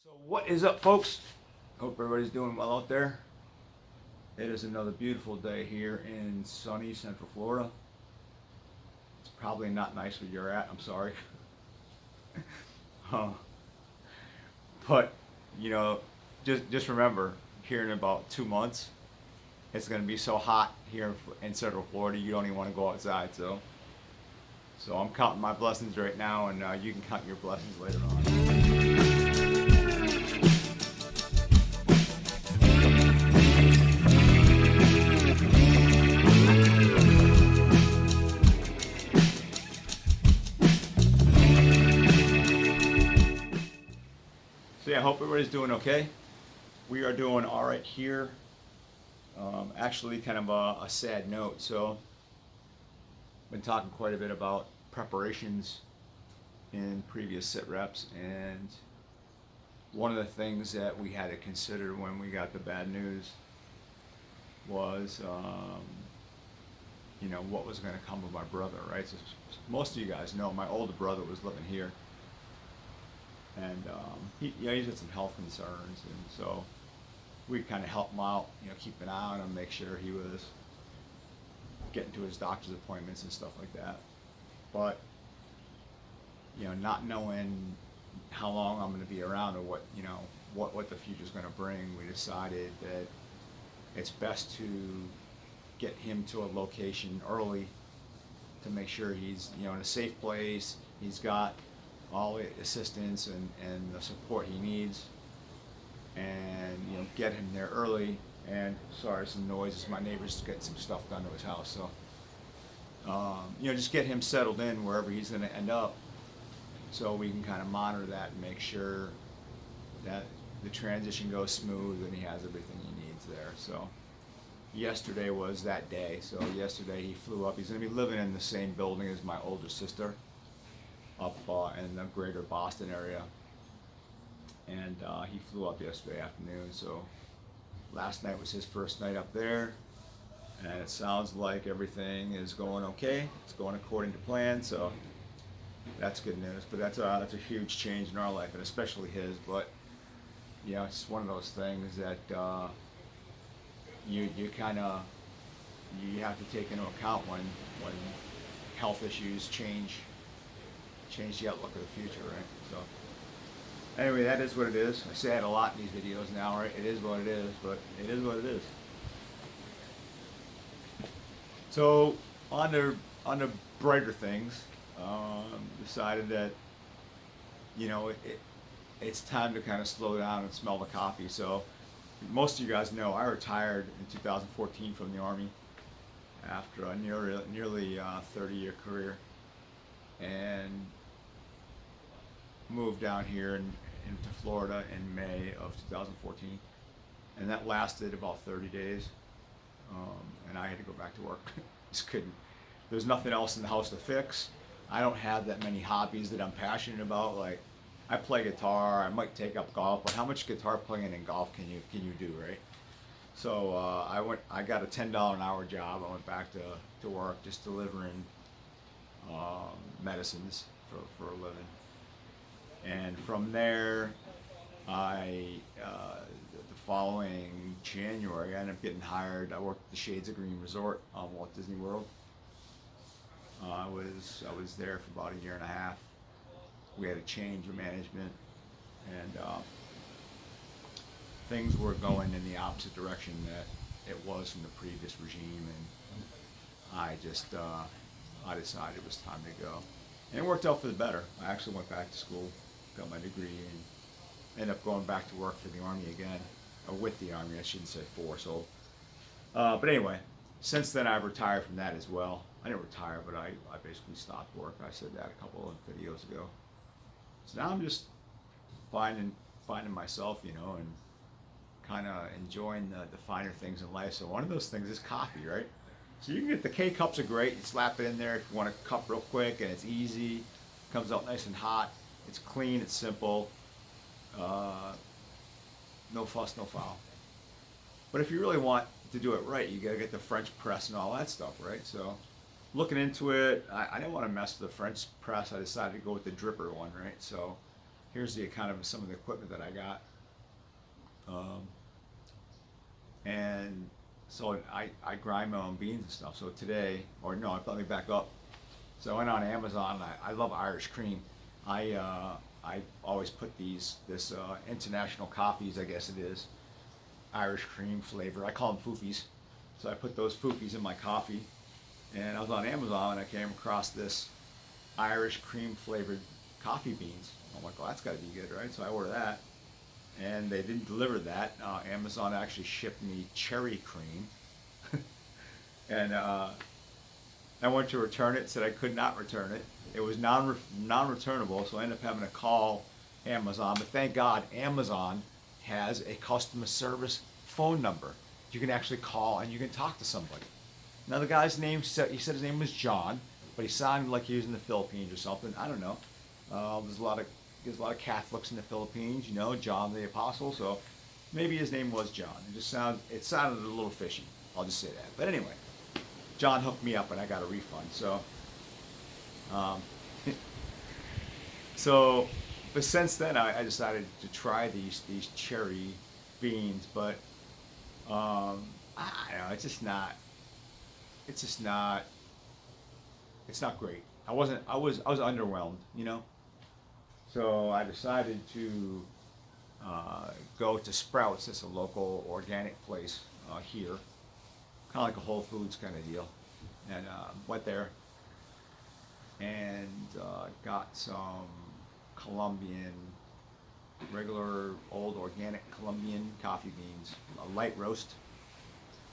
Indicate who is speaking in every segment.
Speaker 1: So what is up, folks? Hope everybody's doing well out there. It is another beautiful day here in sunny Central Florida. It's probably not nice where you're at. I'm sorry. uh, but you know, just remember, here in about 2 months, it's going to be so hot here in Central Florida. You don't even want to go outside. So I'm counting my blessings right now, and you can count your blessings later on. So yeah, I hope everybody's doing okay. We are doing all right here. Actually, kind of a sad note. So, been talking quite a bit about preparations in previous SITREPs, and one of the things that we had to consider when we got the bad news was, what was going to come of my brother, right? So most of you guys know my older brother was living here, and he's had some health concerns, and so we kind of helped him out, keep an eye on him, make sure he was getting to his doctor's appointments and stuff like that. But not knowing how long I'm going to be around or what the future's going to bring, we decided that it's best to get him to a location early to make sure he's in a safe place. He's got all the assistance and the support he needs, and get him there early. And sorry, some noises. My neighbor's getting some stuff done to his house, so just get him settled in wherever he's going to end up, so we can kind of monitor that and make sure that the transition goes smooth and he has everything he needs there. So yesterday was that day. So yesterday he flew up. He's going to be living in the same building as my older sister up in the greater Boston area, and he flew up yesterday afternoon. So last night was his first night up there, and it sounds like everything is going okay. It's going according to plan, so that's good news. But that's a huge change in our life, and especially his. But it's one of those things that you have to take into account when health issues change the outlook of the future, right? So anyway, that is what it is. I say it a lot in these videos now, right? It is what it is, but it is what it is. So on the brighter things, decided that it's time to kind of slow down and smell the coffee. So most of you guys know I retired in 2014 from the Army after a nearly 30-year career, and moved down here into Florida in May of 2014, and that lasted about 30 days, and I had to go back to work. Just couldn't. There's nothing else in the house to fix. I don't have that many hobbies that I'm passionate about. Like, I play guitar, I might take up golf, but how much guitar playing and golf can you do, right? So I got a $10 an hour job. I went back to work, just delivering medicines for a living. And from there, the following January, I ended up getting hired. I worked at the Shades of Green Resort on Walt Disney World. I was there for about a year and a half. We had a change of management, and things were going in the opposite direction that it was from the previous regime, and I decided it was time to go. And it worked out for the better. I actually went back to school, got my degree, and ended up going back to work for the Army again, or with the Army, I shouldn't say for. So, but anyway, since then I've retired from that as well. I didn't retire, but I basically stopped work. I said that a couple of videos ago. So now I'm just finding myself, and kind of enjoying the finer things in life. So one of those things is coffee, right? So you can get the K-Cups are great. You slap it in there if you want a cup real quick, and it's easy. Comes out nice and hot. It's clean. It's simple. No fuss, no foul. But if you really want to do it right, you got to get the French press and all that stuff, right? So looking into it, I didn't want to mess with the French press. I decided to go with the dripper one, right? So here's the kind of some of the equipment that I got. And so I grind my own beans and stuff. So today, or no, let me back up. So I went on Amazon. I love Irish cream. I always put this international coffees, I guess it is, Irish cream flavor. I call them foofies. So I put those foofies in my coffee. And I was on Amazon and I came across this Irish cream flavored coffee beans. I'm like, well, that's got to be good, right? So I ordered that. And they didn't deliver that. Amazon actually shipped me cherry cream. And I went to return it, said I could not return it. It was non-returnable, so I ended up having to call Amazon. But thank God, Amazon has a customer service phone number. You can actually call and you can talk to somebody. Now the guy's name, he said his name was John, but he sounded like he was in the Philippines or something. I don't know. There's a lot of Catholics in the Philippines, you know, John the Apostle. So maybe his name was John. It sounded a little fishy. I'll just say that. But anyway, John hooked me up and I got a refund. So, but since then I decided to try these cherry beans. But I don't know. It's not great. I was underwhelmed, you know. So I decided to go to Sprouts. It's a local organic place here, kind of like a Whole Foods kind of deal. And went there and got some Colombian, regular old organic Colombian coffee beans, a light roast.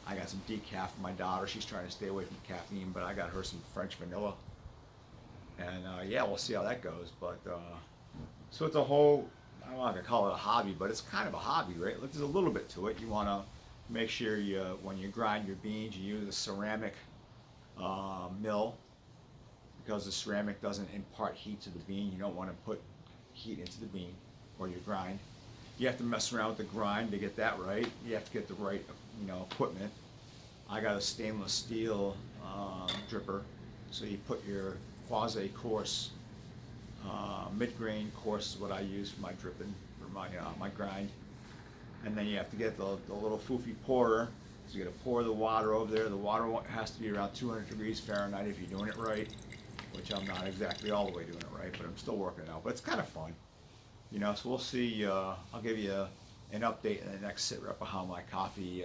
Speaker 1: I got some decaf for my daughter. She's trying to stay away from caffeine, but I got her some French vanilla. And yeah, we'll see how that goes. But so it's a whole, I'm not gonna call it a hobby, but it's kind of a hobby, right? There's a little bit to it. You want to make sure when you grind your beans, you use a ceramic mill, because the ceramic doesn't impart heat to the bean. You don't want to put heat into the bean or your grind. You have to mess around with the grind to get that right. You have to get the right, equipment. I got a stainless steel dripper, so you put your quasi-coarse, mid-grain coarse is what I use for my dripping, for my grind. And then you have to get the little foofy pourer. So you got to pour the water over there. The water has to be around 200 degrees Fahrenheit if you're doing it right, which I'm not exactly all the way doing it right, but I'm still working it out. But it's kind of fun, so we'll see. I'll give you an update in the next SITREP of how my coffee,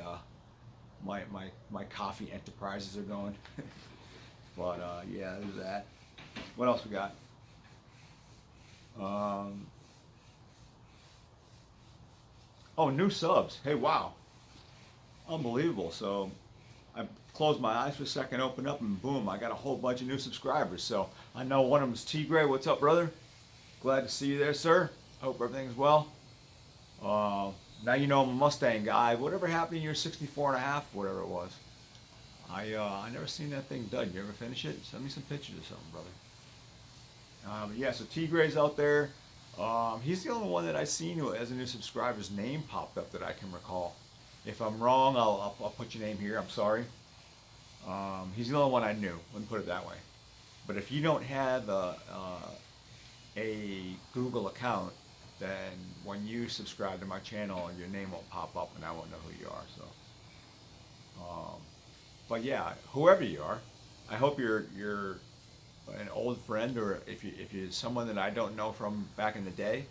Speaker 1: my coffee enterprises are going. But yeah, there's that. What else we got? Oh, new subs. Hey, wow. Unbelievable. So I closed my eyes for a second, opened up, and boom, I got a whole bunch of new subscribers. So I know one of them is T. Gray. What's up, brother? Glad to see you there, sir. Hope everything's well. Now you know I'm a Mustang guy. Whatever happened to your 64.5, whatever it was? I never seen that thing done. You ever finish it? Send me some pictures or something, brother. Yeah, so T. Gray's out there. He's the only one that I've seen who has a new subscriber's name popped up that I can recall. If I'm wrong, I'll put your name here. I'm sorry. He's the only one I knew. Let me put it that way. But if you don't have a Google account, then when you subscribe to my channel, your name won't pop up, and I won't know who you are. So, but yeah, whoever you are, I hope you're an old friend, or if you're someone that I don't know from back in the day,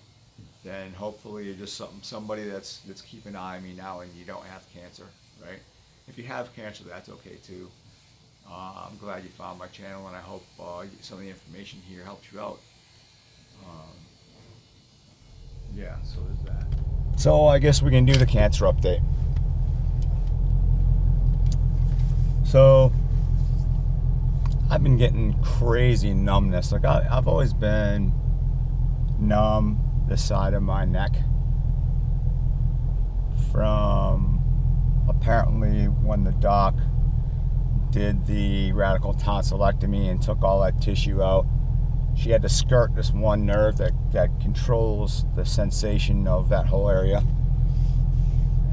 Speaker 1: then hopefully you're just somebody that's keeping an eye on me now, and you don't have cancer, right? If you have cancer, that's okay too. I'm glad you found my channel, and I hope some of the information here helps you out. Yeah, so there's that. So I guess we can do the cancer update. So I've been getting crazy numbness. Like I've always been numb the side of my neck from apparently when the doc did the radical tonsillectomy and took all that tissue out. She had to skirt this one nerve that controls the sensation of that whole area.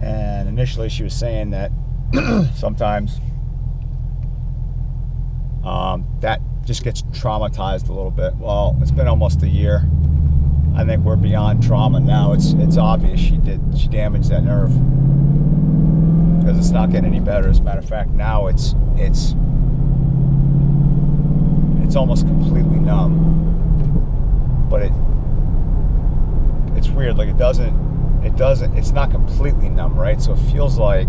Speaker 1: And initially she was saying that sometimes that just gets traumatized a little bit. Well, it's been almost a year. I think we're beyond trauma now. It's obvious she damaged that nerve, because it's not getting any better. As a matter of fact, now it's almost completely numb. But it's weird. Like it's not completely numb, right? So it feels like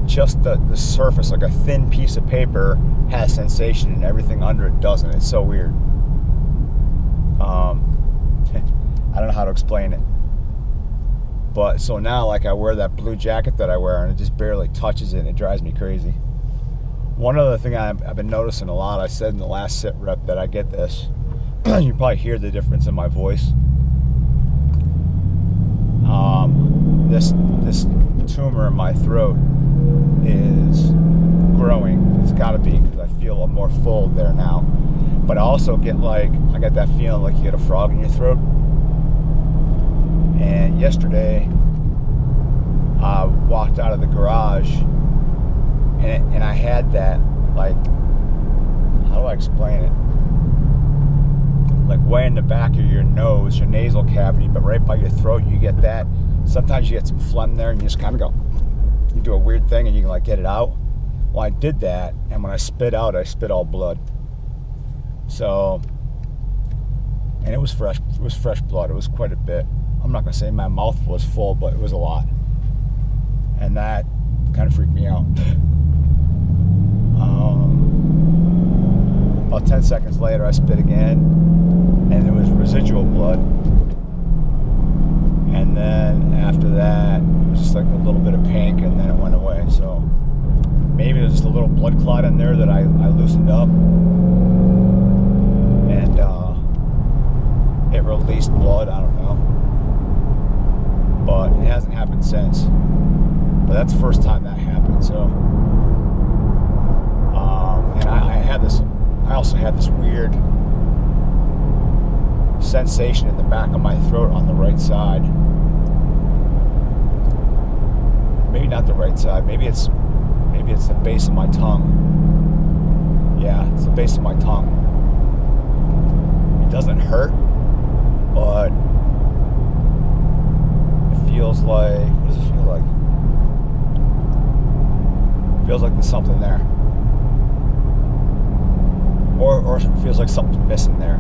Speaker 1: just the surface, like a thin piece of paper has sensation and everything under it doesn't. It's so weird. I don't know how to explain it. But so now, like, I wear that blue jacket that I wear and it just barely touches it and it drives me crazy. One other thing I've been noticing a lot, I said in the last SITREP that I get this. You probably hear the difference in my voice. This tumor in my throat is growing. It's got to be, because I feel more full there now. But I also get I got that feeling like you get a frog in your throat. And yesterday, I walked out of the garage, and I had that, like, how do I explain it? Like way in the back of your nose, your nasal cavity, but right by your throat, you get that. Sometimes you get some phlegm there, and you just kind of go, you do a weird thing, and you can like get it out. Well, I did that, and when I spit out, I spit all blood. So, and it was fresh. It was fresh blood. It was quite a bit. I'm not gonna say my mouth was full, but it was a lot, and that kind of freaked me out. About 10 seconds later, I spit again, and there was residual blood. And then after that, it was just like a little bit of pink, and then it went away. So maybe there's just a little blood clot in there that I loosened up, and it released blood. I don't know, but it hasn't happened since. But that's the first time that happened. So, and I also had this weird sensation in the back of my throat on the right side. Maybe not the right side. Maybe it's the base of my tongue. Yeah, it's the base of my tongue. It doesn't hurt, but it feels like, what does it feel like? It feels like there's something there. Or it feels like something's missing there.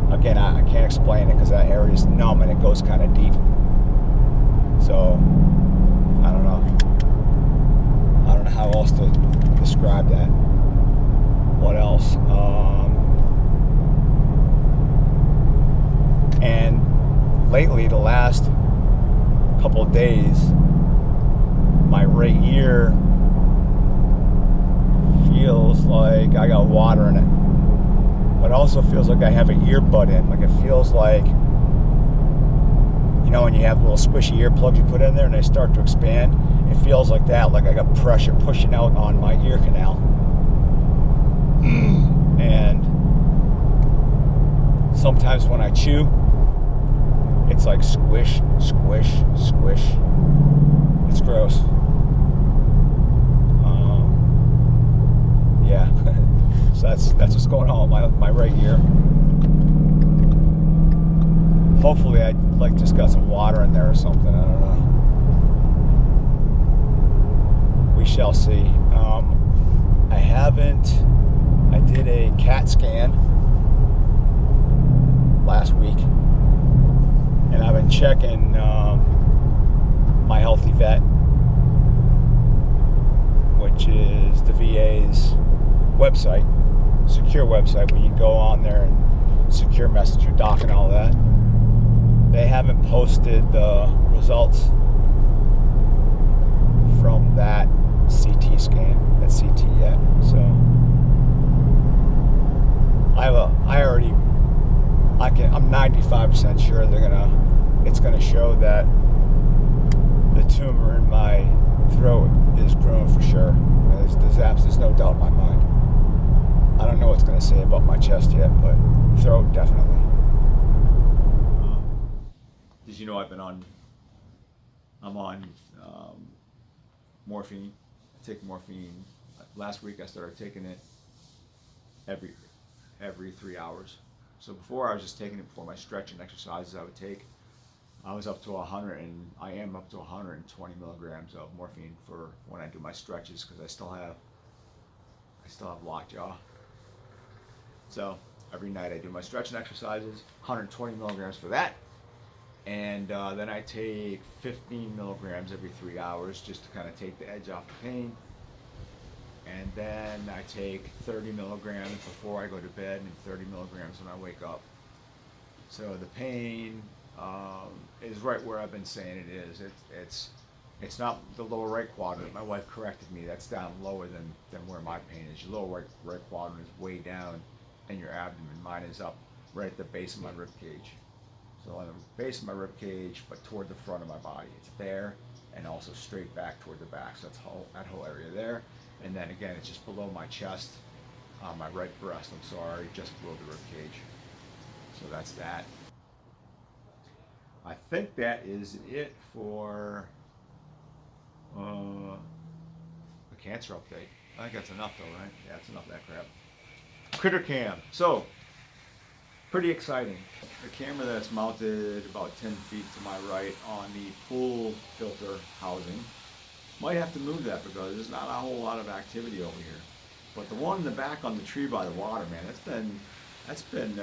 Speaker 1: Again, I can't explain it because that area is numb and it goes kind of deep. So, I don't know. I don't know how else to describe that. What else? And lately, the last couple of days, my right ear feels like I got water in it. But it also feels like I have an earbud in. Like, it feels like, you know, when you have little squishy earplugs you put in there and they start to expand, it feels like that, like I got pressure pushing out on my ear canal. And sometimes when I chew, it's like squish, squish, squish. It's gross. Yeah. So that's what's going on with my right ear. Hopefully I just got some water in there or something. I don't know. We shall see. I did a CAT scan last week, and I've been checking my Healthy Vet, which is the VA's website, secure website, where you can go on there and secure message your doc and all that. They haven't posted the results from that CT scan, that CT yet. So I'm 95% sure it's gonna show that the tumor in my throat is growing for sure. There's no doubt in my mind. I don't know what it's going to say about my chest yet, but throat, definitely. Did you know I'm on morphine. I take morphine. Last week I started taking it every 3 hours. So before I was just taking it for my stretching exercises I would take. I was up to 100, and I am up to 120 milligrams of morphine for when I do my stretches, because I still have lockjaw. So every night I do my stretching exercises, 120 milligrams for that, and then I take 15 milligrams every 3 hours just to kind of take the edge off the pain. And then I take 30 milligrams before I go to bed and 30 milligrams when I wake up. So the pain is right where I've been saying it is. It's not the lower right quadrant. My wife corrected me. That's down lower than where my pain is. Your lower right quadrant is way down in your abdomen. Mine is up right at the base of my rib cage. So on the base of my rib cage, but toward the front of my body. It's there, and also straight back toward the back. So that's that whole area there. And then again, it's just below my chest, my right breast, I'm sorry, just below the rib cage. So that's that. I think that is it for the cancer update. I think that's enough though, right? Yeah, that's enough of that crap. Critter Cam. So, pretty exciting. The camera that's mounted about 10 feet to my right on the pool filter housing. Might have to move that because there's not a whole lot of activity over here. But the one in the back on the tree by the water, man, that's been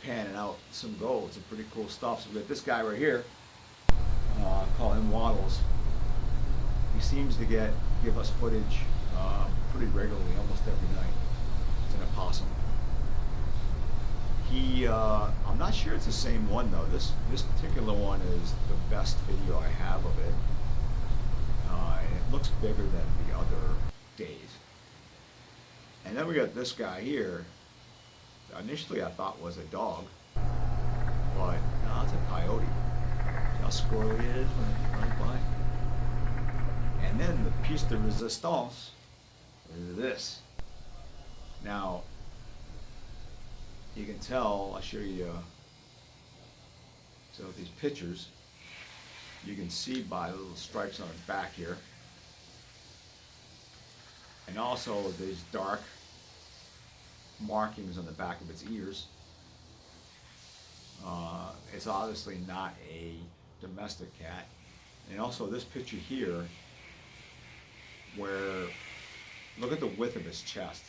Speaker 1: panning out some gold. Some pretty cool stuff. So we got this guy right here. Call him Waddles. He seems to give us footage pretty regularly, almost every night. It's an opossum. I'm not sure it's the same one though. This particular one is the best video I have of it. And it looks bigger than the other days. And then we got this guy here. Initially I thought was a dog, but no, it's a coyote. See how squirrely it is when it runs by? And then the piece de resistance is this. Now, you can tell, I'll show you, so these pictures, you can see by the little stripes on its back here. And also these dark markings on the back of its ears. It's obviously not a domestic cat. And also this picture here, where, look at the width of its chest.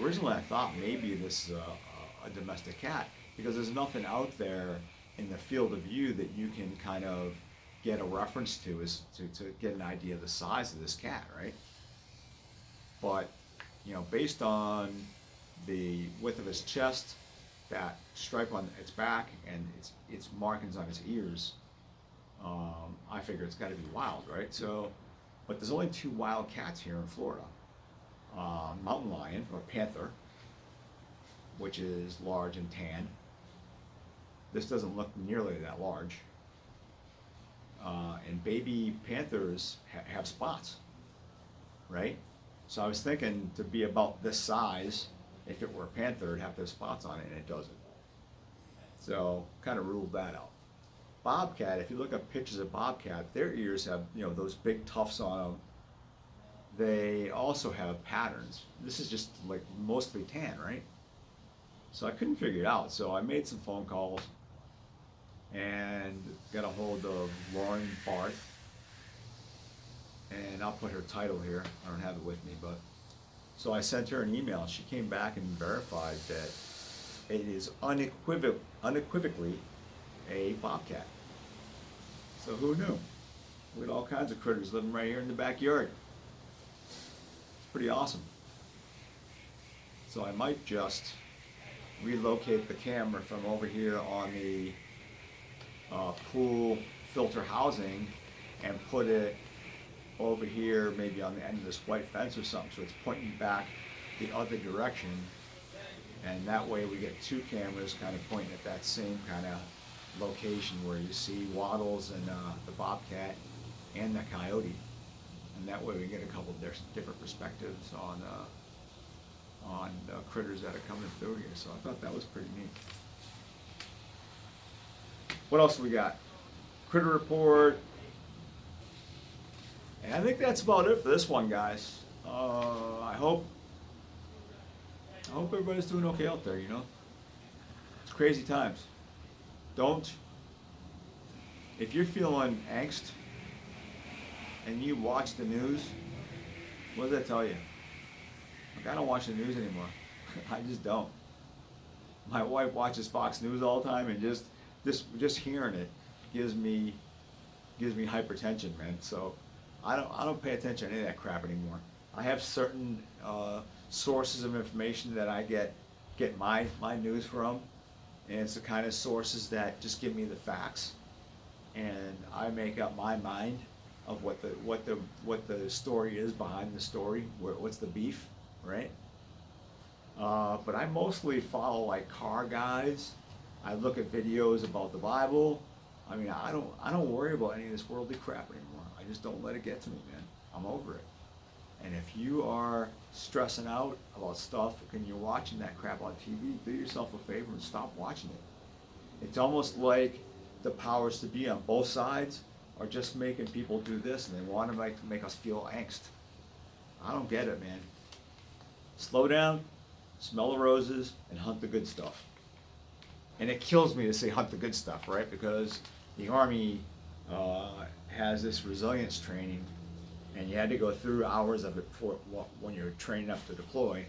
Speaker 1: Originally I thought maybe this is a domestic cat, because there's nothing out there in the field of view that you can kind of get a reference to, to get an idea of the size of this cat, right? But, you know, based on the width of its chest, that stripe on its back, and its markings on its ears, I figure it's got to be wild, right? So, but there's only 2 wild cats here in Florida. Mountain lion, or panther, which is large and tan. This doesn't look nearly that large. And baby panthers have spots, right? So I was thinking to be about this size, if it were a panther, it'd have to have spots on it, and it doesn't. So kind of ruled that out. Bobcat, if you look up pictures of bobcat, their ears have, you know, those big tufts on them. They also have patterns. This is just like mostly tan, right? So I couldn't figure it out. So I made some phone calls and got a hold of Lauren Barth. And I'll put her title here. I don't have it with me, but so I sent her an email. She came back and verified that it is unequivocally a bobcat. So who knew? We had all kinds of critters living right here in the backyard. It's pretty awesome. So I might just relocate the camera from over here on the pool filter housing and put it over here, maybe on the end of this white fence or something, so it's pointing back the other direction, and that way we get 2 cameras kind of pointing at that same kind of location where you see Waddles and the bobcat and the coyote, and that way we get a couple different perspectives on critters that are coming through here. So I thought that was pretty neat. What else we got? Critter report. And I think that's about it for this one, guys. I hope everybody's doing okay out there, you know. crazy times. Don't, if you're feeling angst and you watch the news, what does that tell you? Like, I don't watch the news anymore. I just don't. My wife watches Fox News all the time, and just hearing it gives me hypertension, man. So I don't pay attention to any of that crap anymore. I have certain sources of information that I get my news from, and it's the kind of sources that just give me the facts, and I make up my mind of what the story is behind the story, what's the beef, right? But I mostly follow like car guides. I look at videos about the Bible. I mean, I don't worry about any of this worldly crap anymore. I just don't let it get to me, man. I'm over it. And if you are stressing out about stuff and you're watching that crap on TV, do yourself a favor and stop watching it. It's almost like the powers to be on both sides are just making people do this, and they want to make us feel angst. I don't get it, man. Slow down, smell the roses, and hunt the good stuff. And it kills me to say hunt the good stuff, right? Because the Army has this resilience training, and you had to go through hours of it when you're training up to deploy.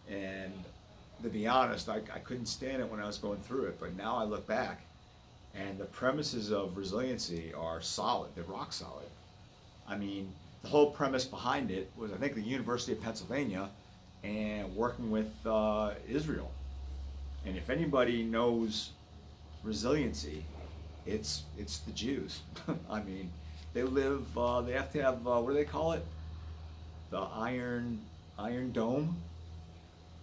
Speaker 1: And to be honest, I couldn't stand it when I was going through it, but now I look back, and the premises of resiliency are solid. They're rock solid. I mean, the whole premise behind it was, I think, the University of Pennsylvania and working with Israel. And if anybody knows resiliency, it's the Jews. I mean, they live, they have to have, what do they call it? The Iron Dome,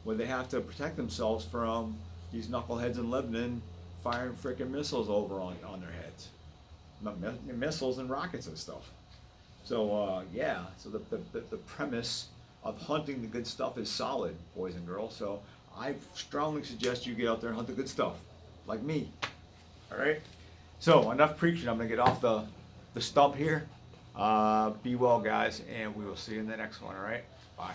Speaker 1: where they have to protect themselves from these knuckleheads in Lebanon firing frickin' missiles over on their heads. Missiles and rockets and stuff. So, yeah, so the premise of hunting the good stuff is solid, boys and girls. So I strongly suggest you get out there and hunt the good stuff, like me. All right? So enough preaching. I'm going to get off the stump here. Be well, guys, and we will see you in the next one, all right? Bye.